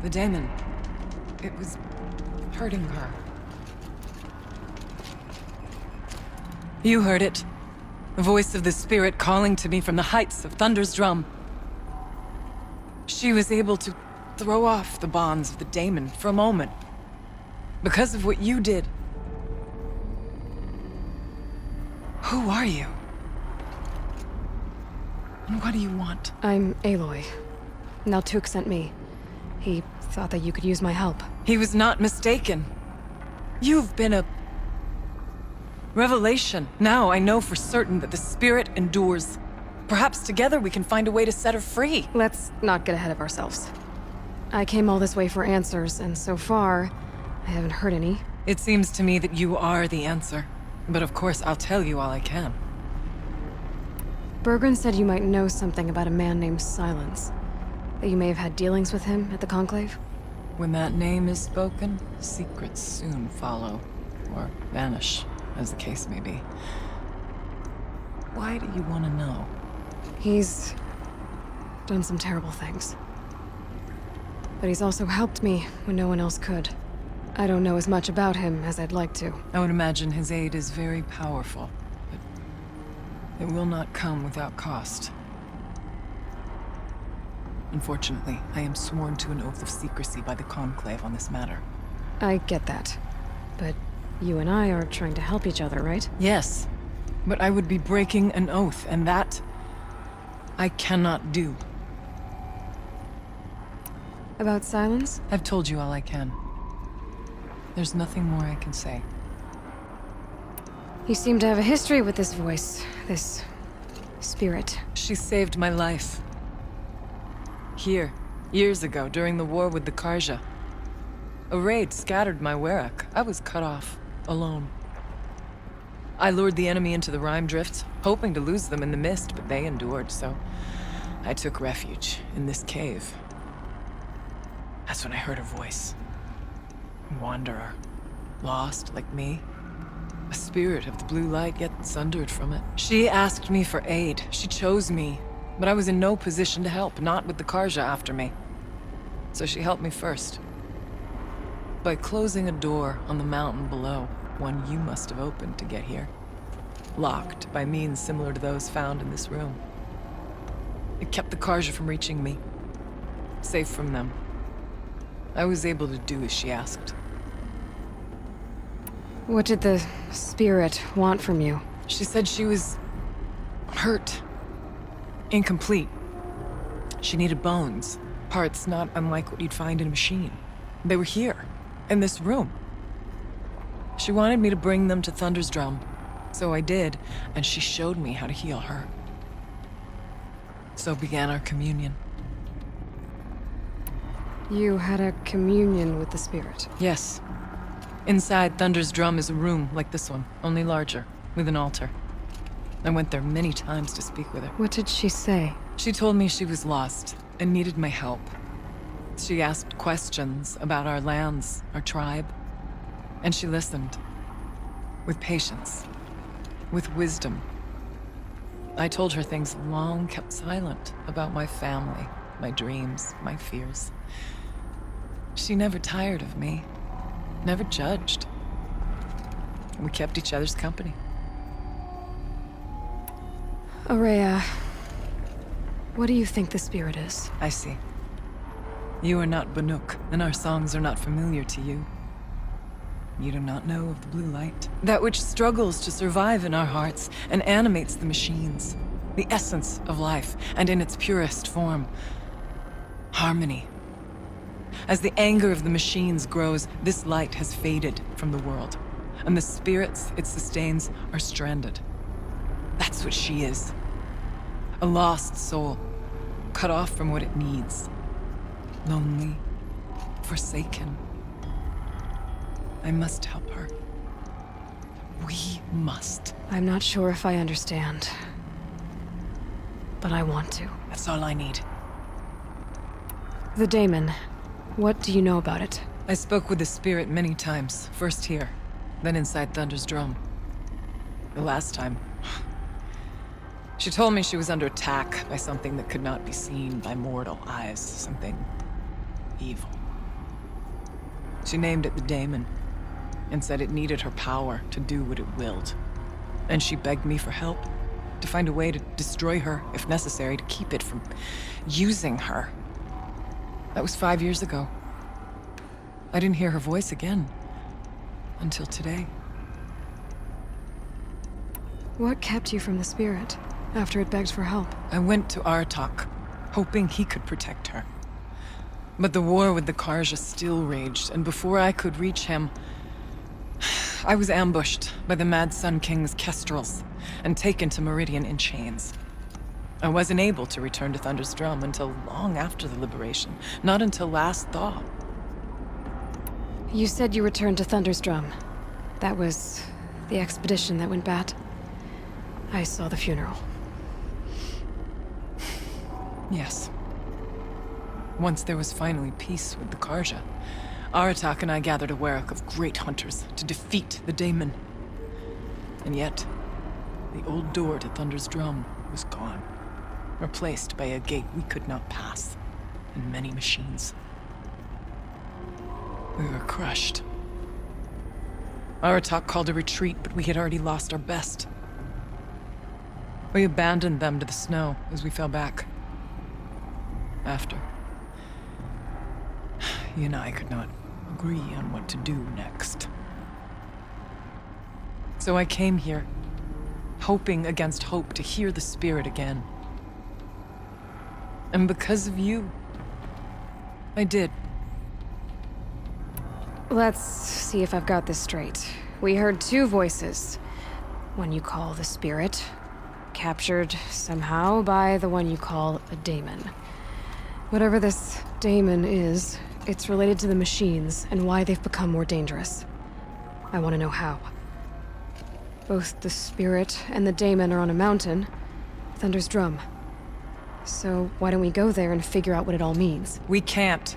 The daemon. It was hurting her. You heard it. The voice of the spirit calling to me from the heights of Thunder's drum. She was able to throw off the bonds of the daemon for a moment. Because of what you did. Who are you? And what do you want? I'm Aloy. Naltuk sent me. He thought that you could use my help. He was not mistaken. You've been a revelation. Now I know for certain that the spirit endures. Perhaps together we can find a way to set her free. Let's not get ahead of ourselves. I came all this way for answers, and so far, I haven't heard any. It seems to me that you are the answer. But of course, I'll tell you all I can. Bergren said you might know something about a man named Silence. That you may have had dealings with him at the Conclave? When that name is spoken, secrets soon follow. Or vanish, as the case may be. Why do you want to know? He's done some terrible things. But he's also helped me when no one else could. I don't know as much about him as I'd like to. I would imagine his aid is very powerful, but it will not come without cost. Unfortunately, I am sworn to an oath of secrecy by the Conclave on this matter. I get that. But you and I are trying to help each other, right? Yes, but I would be breaking an oath, and that I cannot do. About Silence? I've told you all I can. There's nothing more I can say. You seem to have a history with this voice, this spirit. She saved my life. Here, years ago, during the war with the Karja. A raid scattered my Werak. I was cut off, alone. I lured the enemy into the Rime Drifts, hoping to lose them in the mist, but they endured, so I took refuge in this cave. That's when I heard her voice. A wanderer. Lost, like me. A spirit of the blue light, yet sundered from it. She asked me for aid. She chose me. But I was in no position to help, not with the Karja after me. So she helped me first. By closing a door on the mountain below, one you must have opened to get here. Locked by means similar to those found in this room. It kept the Karja from reaching me. Safe from them. I was able to do as she asked. What did the spirit want from you? She said she was hurt. Incomplete. She needed bones. Parts not unlike what you'd find in a machine. They were here, in this room. She wanted me to bring them to Thunder's drum. So I did, and she showed me how to heal her. So began our communion. You had a communion with the spirit. Yes. Inside Thunder's drum is a room like this one, only larger, with an altar. I went there many times to speak with her. What did she say? She told me she was lost and needed my help. She asked questions about our lands, our tribe, and she listened. With patience. With wisdom. I told her things long kept silent about my family, my dreams, my fears. She never tired of me. Never judged. We kept each other's company. Ourea, what do you think the spirit is? I see. You are not Banuk, and our songs are not familiar to you. You do not know of the blue light. That which struggles to survive in our hearts and animates the machines. The essence of life, and in its purest form. Harmony. As the anger of the machines grows, this light has faded from the world, and the spirits it sustains are stranded. That's what she is. A lost soul, cut off from what it needs. Lonely, forsaken. I must help her. We must. I'm not sure if I understand. But I want to. That's all I need. The daemon. What do you know about it? I spoke with the spirit many times. First here, then inside Thunder's drum. The last time... She told me she was under attack by something that could not be seen by mortal eyes. Something evil. She named it the Daemon, and said it needed her power to do what it willed. And she begged me for help, to find a way to destroy her, if necessary, to keep it from using her. That was 5 years ago. I didn't hear her voice again, until today. What kept you from the spirit after it begged for help? I went to Aratak, hoping he could protect her. But the war with the Karja still raged, and before I could reach him, I was ambushed by the Mad Sun King's Kestrels and taken to Meridian in chains. I wasn't able to return to Thunder's Drum until long after the liberation, not until last thaw. You said you returned to Thunder's Drum. That was the expedition that went bad. I saw the funeral. Yes. Once there was finally peace with the Karja, Aratak and I gathered a Werak of great hunters to defeat the Daemon. And yet, the old door to Thunder's Drum was gone, replaced by a gate we could not pass, and many machines. We were crushed. Aratak called a retreat, but we had already lost our best. We abandoned them to the snow as we fell back. After, you and I could not agree on what to do next. So I came here, hoping against hope to hear the spirit again. And because of you, I did. Let's see if I've got this straight. We heard two voices. One you call the spirit, captured somehow by the one you call a daemon. Whatever this daemon is, it's related to the machines and why they've become more dangerous. I want to know how. Both the spirit and the daemon are on a mountain, Thunder's Drum. So why don't we go there and figure out what it all means? We can't.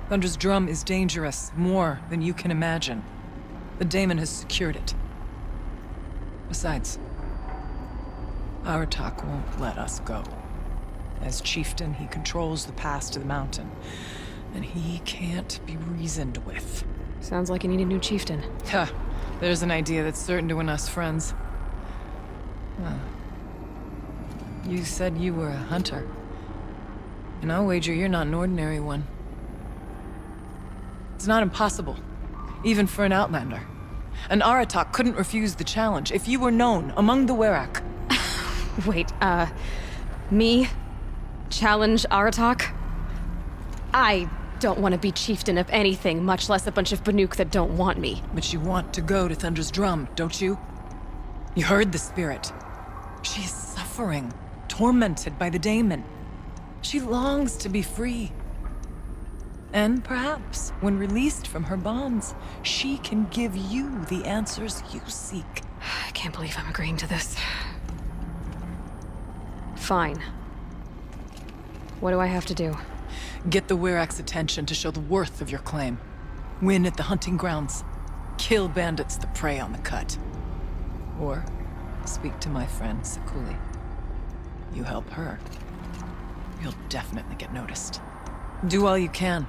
Thunder's Drum is dangerous, more than you can imagine. The Daemon has secured it. Besides, Aratak won't let us go. As chieftain, he controls the pass to the mountain, and he can't be reasoned with. Sounds like you need a new chieftain. Ha! There's an idea that's certain to win us friends. You said you were a hunter. And I'll wager you're not an ordinary one. It's not impossible, even for an outlander. And Aratak couldn't refuse the challenge if you were known among the Werak. Wait, me? Challenge Aratak? I don't want to be chieftain of anything, much less a bunch of Banuk that don't want me. But you want to go to Thunder's Drum, don't you? You heard the spirit. She is suffering, tormented by the Daemon. She longs to be free. And perhaps, when released from her bonds, she can give you the answers you seek. I can't believe I'm agreeing to this. Fine. What do I have to do? Get the Werak's attention to show the worth of your claim. Win at the hunting grounds. Kill bandits that prey on the cut. Or speak to my friend Sekuli. You help her, you'll definitely get noticed. Do all you can.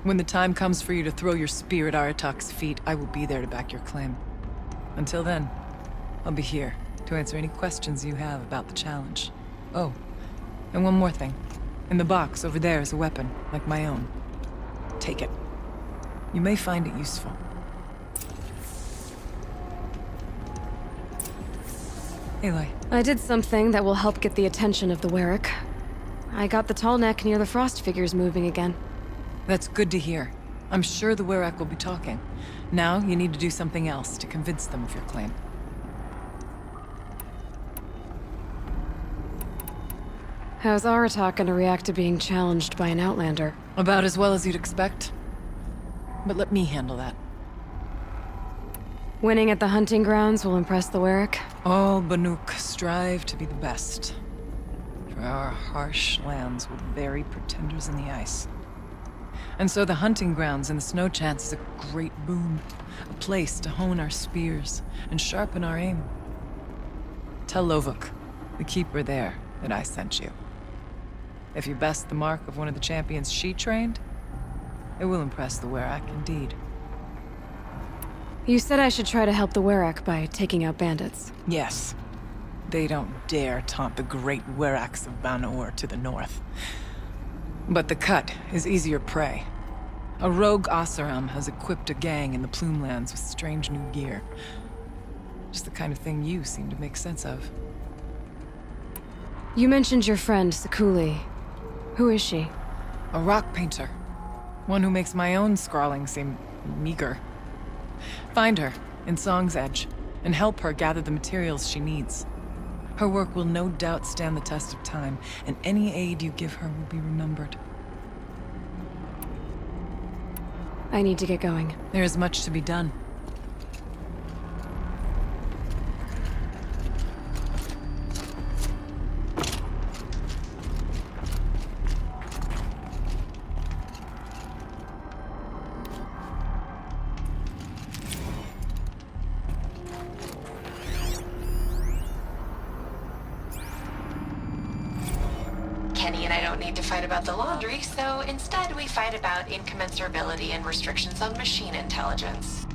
When the time comes for you to throw your spear at Aratak's feet, I will be there to back your claim. Until then, I'll be here to answer any questions you have about the challenge. Oh, and one more thing. In the box over there is a weapon, like my own. Take it. You may find it useful. Aloy. I did something that will help get the attention of the Werak. I got the tall neck near the frost figures moving again. That's good to hear. I'm sure the Werak will be talking. Now, you need to do something else to convince them of your claim. How's Aratak gonna react to being challenged by an outlander? About as well as you'd expect. But let me handle that. Winning at the hunting grounds will impress the Werak? All Banuk strive to be the best. For our harsh lands will bury pretenders in the ice. And so the hunting grounds in the snow chance is a great boon. A place to hone our spears and sharpen our aim. Tell Lovuk, the keeper there, that I sent you. If you best the mark of one of the champions she trained, It will impress the Werak, indeed. You said I should try to help the Werak by taking out bandits. Yes. They don't dare taunt the great Weraks of Ban-Ur to the north. But the Cut is easier prey. A rogue Oseram has equipped a gang in the Plumelands with strange new gear. Just the kind of thing you seem to make sense of. You mentioned your friend, Sekuli. Who is she? A rock painter. One who makes my own scrawling seem meager. Find her in Song's Edge and help her gather the materials she needs. Her work will no doubt stand the test of time, and any aid you give her will be remembered. I need to get going. There is much to be done. Kenny and I don't need to fight about the laundry, so instead we fight about incommensurability and restrictions on machine intelligence.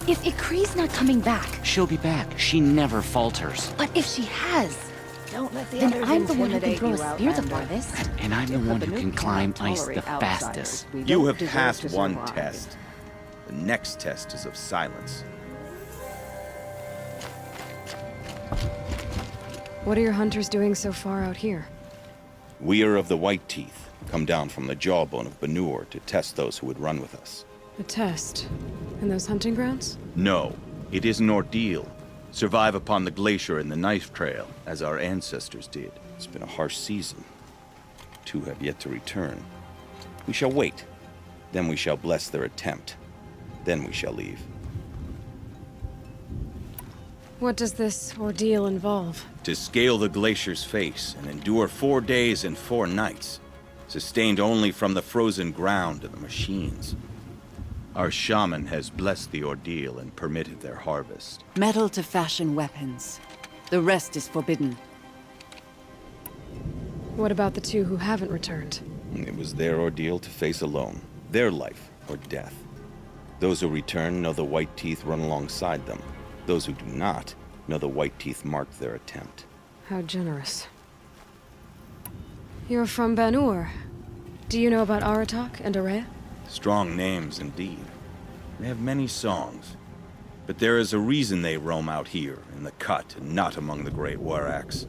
If Ikri's not coming back, She'll be back. She never falters. but if she has, Don't let the then others I'm the one who can intimidate throw a you, spear the Outlander. farthest. And I'm the If one who Banuki can climb cannot ice the tolerate outsiders, fastest. we You don't have deserve passed to one survive. test. The next test is of silence. What are your hunters doing so far out here? We are of the White Teeth, come down from the jawbone of Ban-Ur to test those who would run with us. A test? In those hunting grounds? No, it is an ordeal. Survive upon the glacier and the knife trail, as our ancestors did. It's been a harsh season. Two have yet to return. We shall wait. Then we shall bless their attempt. Then we shall leave. What does this ordeal involve? To scale the glacier's face and endure 4 days and 4 nights, sustained only from the frozen ground and the machines. Our shaman has blessed the ordeal and permitted their harvest. Metal to fashion weapons. The rest is forbidden. What about the two who haven't returned? It was their ordeal to face alone, their life or death. Those who return know the White Teeth run alongside them. Those who do not know the White Teeth marked their attempt. How generous. You're from Ban-Ur. Do you know about Aratak and Araya? Strong names indeed. They have many songs, but there is a reason they roam out here, in the cut, and not among the great Warracks.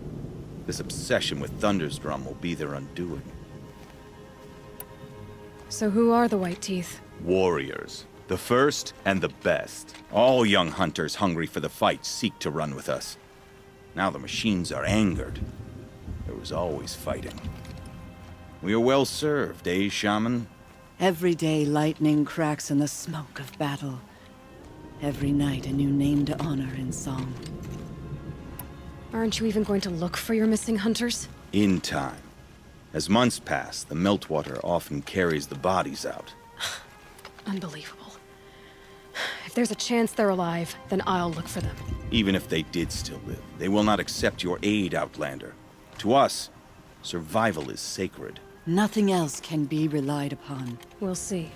This obsession with Thunder's Drum will be their undoing. So who are the White Teeth? Warriors. The first and the best. All young hunters hungry for the fight seek to run with us. Now the machines are angered. There was always fighting. We are well served, eh, Shaman? Every day lightning cracks in the smoke of battle. Every night a new name to honor in song. Aren't you even going to look for your missing hunters? In time. As months pass, the meltwater often carries the bodies out. Unbelievable. If there's a chance they're alive, then I'll look for them. Even if they did still live, they will not accept your aid, Outlander. To us, survival is sacred. Nothing else can be relied upon. We'll see.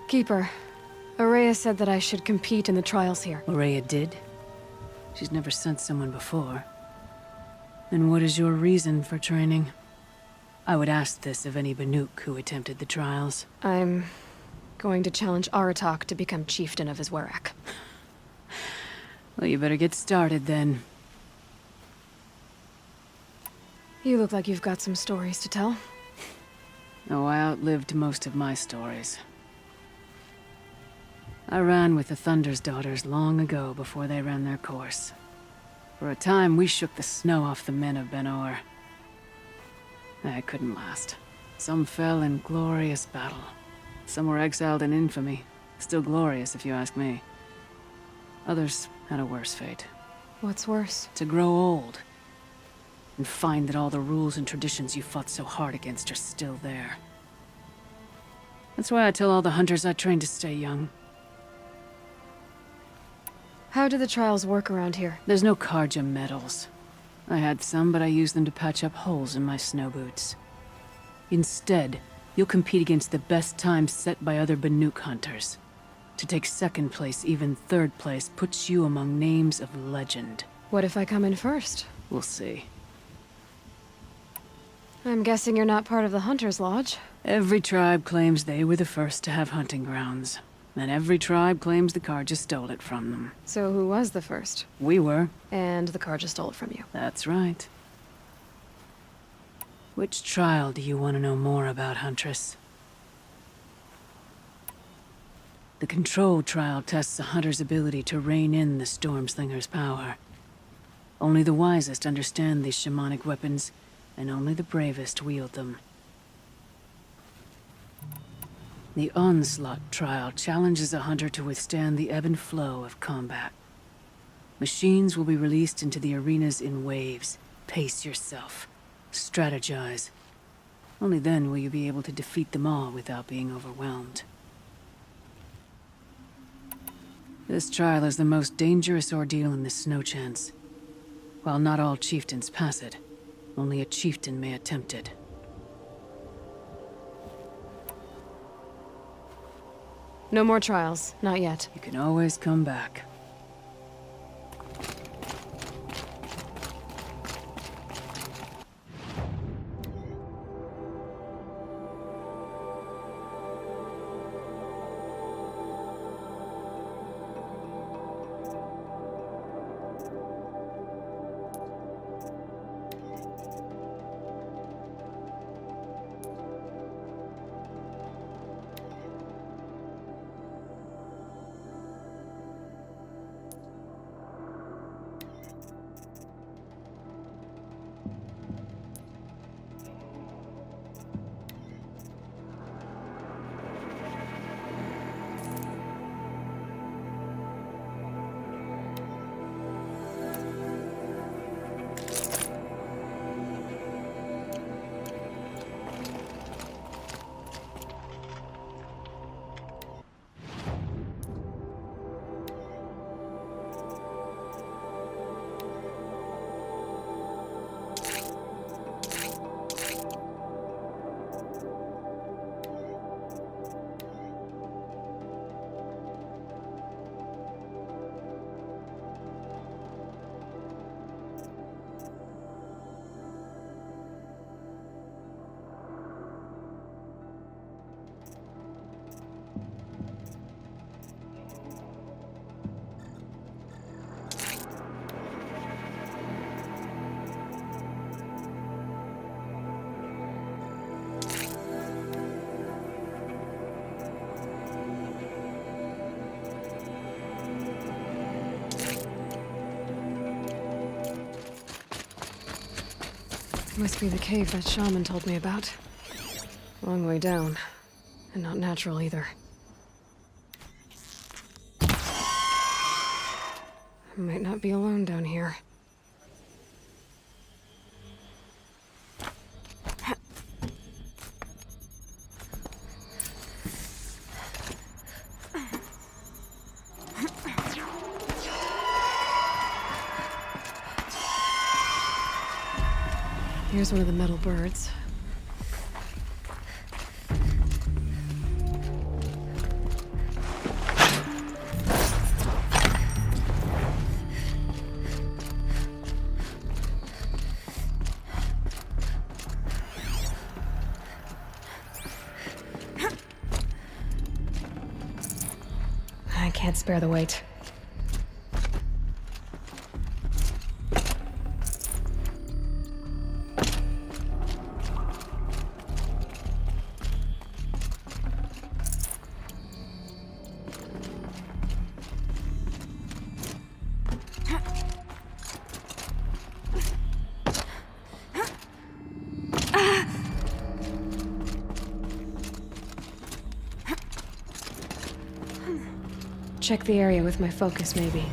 Keeper, Ourea said that I should compete in the trials here. Ourea did? She's never sent someone before. And what is your reason for training? I would ask this of any Banuk who attempted the trials. I'm going to challenge Aratak to become chieftain of his Warrack. Well, you better get started then. You look like you've got some stories to tell. Oh, I outlived most of my stories. I ran with the Thunder's Daughters long ago before they ran their course. For a time, we shook the snow off the men of Ben-Or. That couldn't last. Some fell in glorious battle. Some were exiled in infamy. Still glorious, if you ask me. Others had a worse fate. What's worse? To grow old. And find that all the rules and traditions you fought so hard against are still there. That's why I tell all the hunters I train to stay young. How do the trials work around here? There's no Carja medals. I had some, but I used them to patch up holes in my snow boots. Instead, you'll compete against the best times set by other Banuk hunters. To take second place, even third place, puts you among names of legend. What if I come in first? We'll see. I'm guessing you're not part of the Hunter's Lodge. Every tribe claims they were the first to have hunting grounds. And every tribe claims the Carja stole it from them. So who was the first? We were. And the Carja stole it from you. That's right. Which trial do you want to know more about, Huntress? The Control trial tests a hunter's ability to rein in the Stormslinger's power. Only the wisest understand these shamanic weapons, and only the bravest wield them. The Onslaught trial challenges a hunter to withstand the ebb and flow of combat. Machines will be released into the arenas in waves. Pace yourself. Strategize. Only then will you be able to defeat them all without being overwhelmed. This trial is the most dangerous ordeal in the Snow Chance. While not all chieftains pass it, only a chieftain may attempt it. No more trials, not yet. You can always come back. Must be the cave that shaman told me about. Long way down. And not natural either. I might not be alone down here. Here's one of the metal birds. I can't spare the weight. Check the area with my focus, maybe.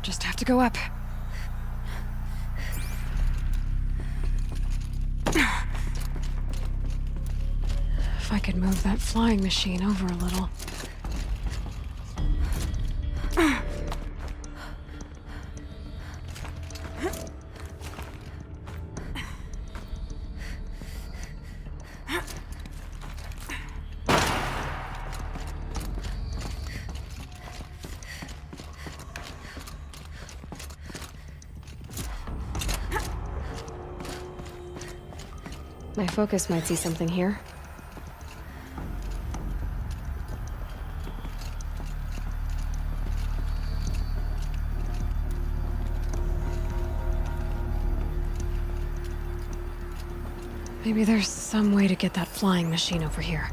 Just have to go up. If I could move that flying machine over a little. My focus might see something here. Maybe there's some way to get that flying machine over here.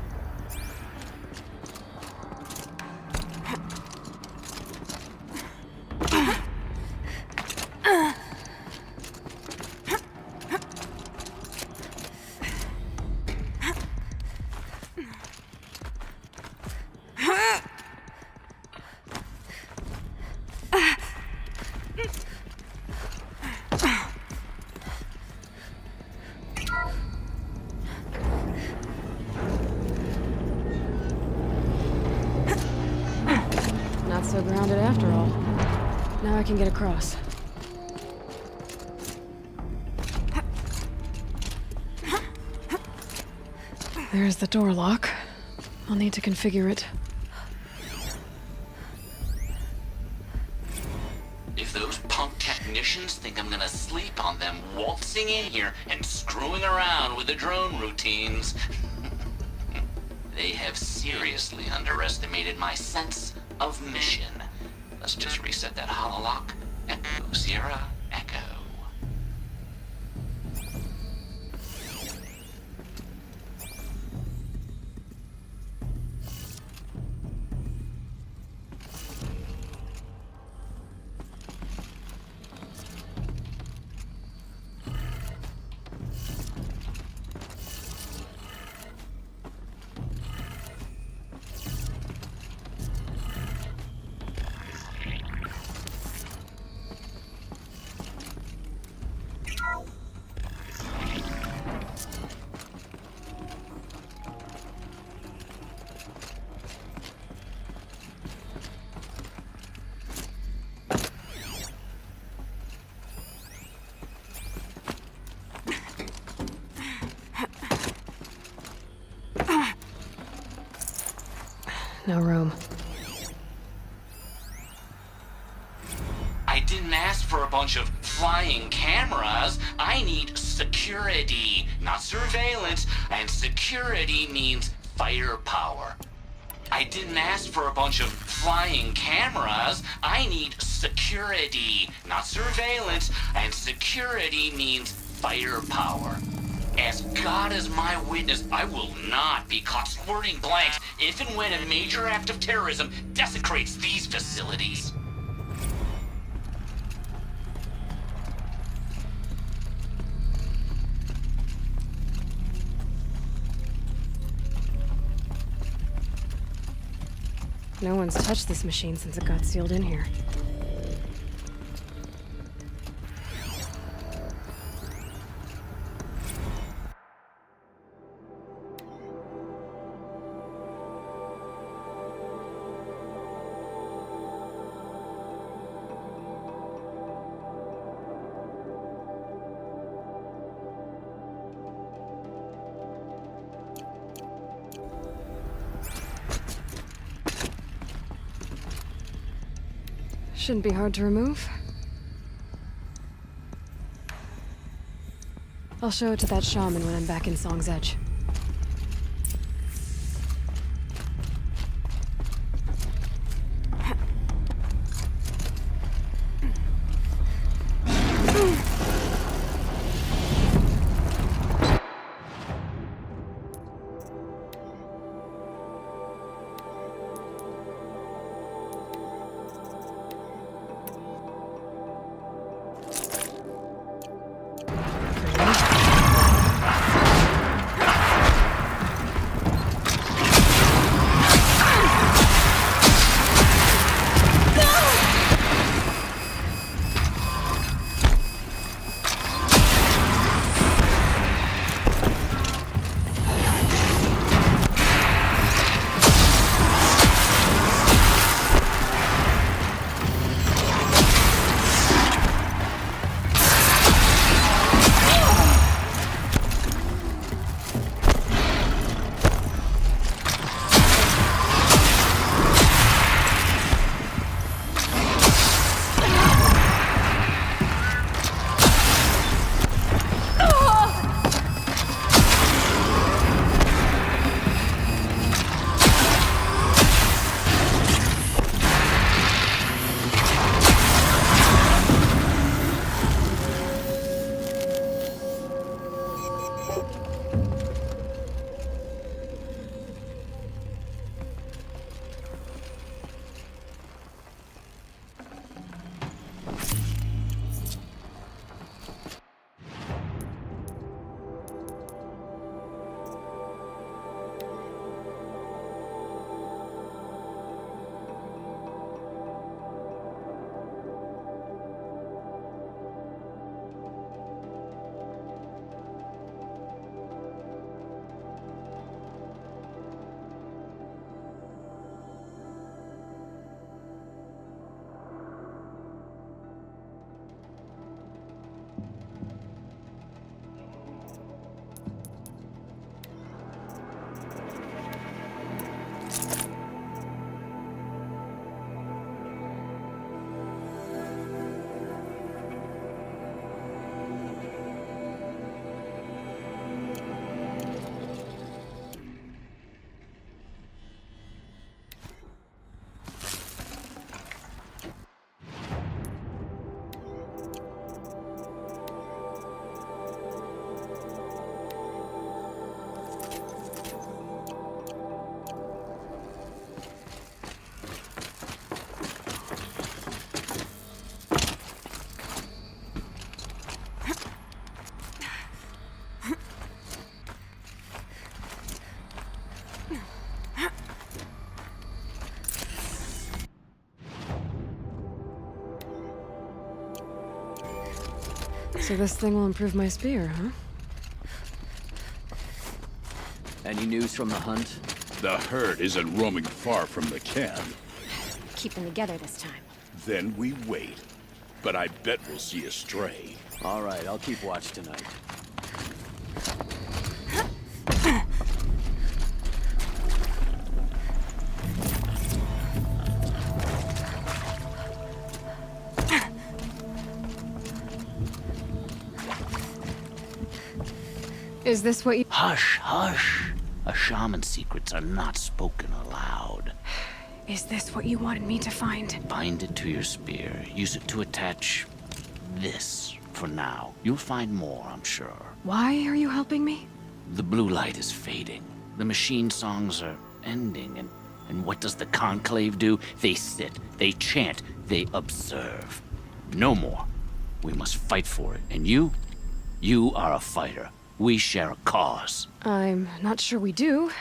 so grounded after all. Now I can get across. There's the door lock. I'll need to configure it. If those punk technicians think I'm gonna sleep on them waltzing in here and screwing around with the drone routines, they have seriously underestimated my sense of mission. Let's just reset that hololock. Echo, Sierra, Echo. No room. I didn't ask for a bunch of flying cameras. I need security, not surveillance. And security means firepower. I didn't ask for a bunch of flying cameras. I need security, not surveillance. And security means firepower. As God is my witness, I will not be caught squirting blanks if and when a major act of terrorism desecrates these facilities. No one's touched this machine since it got sealed in here. Shouldn't be hard to remove. I'll show it to that shaman when I'm back in Song's Edge. So this thing will improve my spear, huh? Any news from the hunt? The herd isn't roaming far from the camp. Keep them together this time. Then we wait. But I bet we'll see a stray. All right, I'll keep watch tonight. Is this what you... Hush, hush. A shaman's secrets are not spoken aloud. Is this what you wanted me to find? Bind it to your spear. Use it to attach this for now. You'll find more, I'm sure. Why are you helping me? The blue light is fading. The machine songs are ending, and what does the Conclave do? They sit, they chant, they observe. No more. We must fight for it. And you are a fighter. We share a cause. I'm not sure we do.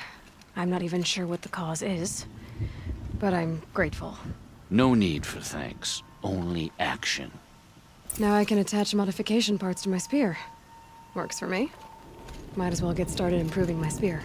I'm not even sure what the cause is. But I'm grateful. No need for thanks. Only action. Now I can attach modification parts to my spear. Works for me. Might as well get started improving my spear.